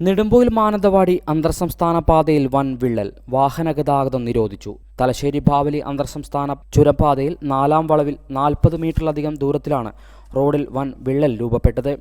നെടുമ്പോയിൽ മാനന്തവാടി അന്തർസംസ്ഥാന പാതയിൽ വൻ വിള്ളൽ. വാഹന ഗതാഗതം നിരോധിച്ചു. തലശ്ശേരി ബാവലി അന്തർസംസ്ഥാന ചുരപ്പാതയിൽ 4-ാം വളവിൽ 40 മീറ്ററിലധികം ദൂരത്തിലാണ് റോഡിൽ വൻ വിള്ളൽ രൂപപ്പെട്ടത്.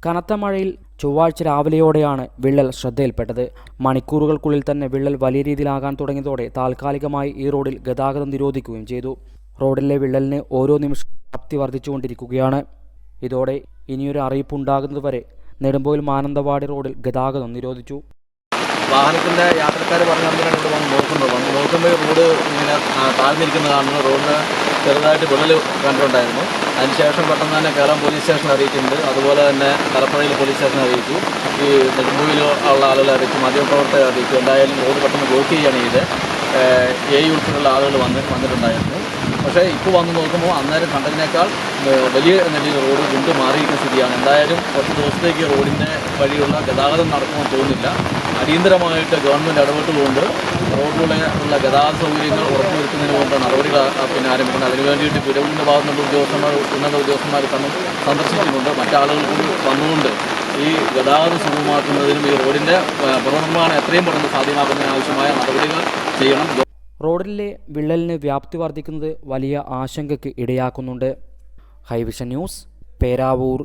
കനത്ത മഴയിൽ ചൊവ്വാഴ്ച രാവിലെയോടെയാണ് വിള്ളൽ ശ്രദ്ധയിൽപ്പെട്ടത്. മണിക്കൂറുകൾക്കുള്ളിൽ തന്നെ വിള്ളൽ വലിയ രീതിയിലാകാൻ തുടങ്ങിയതോടെ താൽക്കാലികമായി ഈ റോഡിൽ ഗതാഗതം നിരോധിക്കുകയും ചെയ്തു. റോഡിലെ വിള്ളലിന് ഓരോ നിമിഷവും വ്യാപ്തി വർദ്ധിച്ചുകൊണ്ടിരിക്കുകയാണ്. ഇതോടെ ഇനിയൊരു അറിയിപ്പുണ്ടാകുന്നതുവരെ നെടുമ്പോയിൽ മാനന്തവാടി റോഡിൽ ഗതാഗതം നിരോധിച്ചു. വാഹനത്തിൻ്റെ യാത്രക്കാർ പറഞ്ഞുകൊണ്ട് വന്ന് നോക്കുമ്പോൾ റോഡ് ഇങ്ങനെ താഴ്ന്നിരിക്കുന്ന കാണുന്നു. റോഡിന് ചെറുതായിട്ട് വിള്ളൽ കണ്ടിട്ടുണ്ടായിരുന്നു. അതിനുശേഷം പെട്ടെന്ന് തന്നെ കേരളം പോലീസ് സ്റ്റേഷൻ അറിയിച്ചിട്ടുണ്ട്. അതുപോലെ തന്നെ തലപ്പുഴയിൽ പോലീസ് സ്റ്റേഷൻ അറിയിച്ചു. ഈ നെടുമ്പോയിൽ ഉള്ള ആളുകളെ അറിയിച്ചു, മാധ്യമപ്രവർത്തകരെ അറിയിച്ചു. എന്തായാലും റോഡ് പെട്ടെന്ന് ബ്ലോക്ക് ചെയ്യുകയാണ് ചെയ്ത് ഉൾപ്പെടെയുള്ള ആളുകൾ വന്നിട്ടുണ്ടായിരുന്നു. പക്ഷേ ഇപ്പോൾ വന്ന് നോക്കുമ്പോൾ അന്നേരം കണ്ടതിനേക്കാൾ വലിയ നിലയിൽ റോഡ് കൊണ്ട് മാറിയിരിക്കുന്ന സ്ഥിതിയാണ്. എന്തായാലും കുറച്ച് ദിവസത്തേക്ക് റോഡിൻ്റെ വഴിയുള്ള ഗതാഗതം നടക്കുമെന്ന് തോന്നുന്നില്ല. അടിയന്തരമായിട്ട് ഗവൺമെൻറ് ഇടപെട്ടുകൊണ്ട് റോഡിലുള്ള ഗതാഗത സൗകര്യങ്ങൾ ഉറപ്പുവരുത്തുന്നതിന് വേണ്ട നടപടികൾ ആരംഭിക്കുന്നത്. അതിനു വേണ്ടിയിട്ട് പുരവിൻ്റെ ഭാഗത്തുനിന്നുള്ള ഉന്നത ഉദ്യോഗസ്ഥന്മാർ സന്ദർശിച്ചിട്ടുണ്ട്. മറ്റാളുകൾ കൂടി വന്നുകൊണ്ട് ഈ ഗതാഗതം സുഗമമാക്കുന്നതിനും ഈ റോഡിൻ്റെ പുനർനിർമ്മാണം എത്രയും പെട്ടെന്ന് സാധ്യമാക്കുന്നതിന് ആവശ്യമായ നടപടികൾ ചെയ്യണം. റോഡിലെ വിള്ളലിന് വ്യാപ്തി വർദ്ധിക്കുന്നത് വലിയ ആശങ്കയ്ക്ക് ഇടയാക്കുന്നുണ്ട്. ഹൈവിഷൻ ന്യൂസ്, പേരാവൂർ.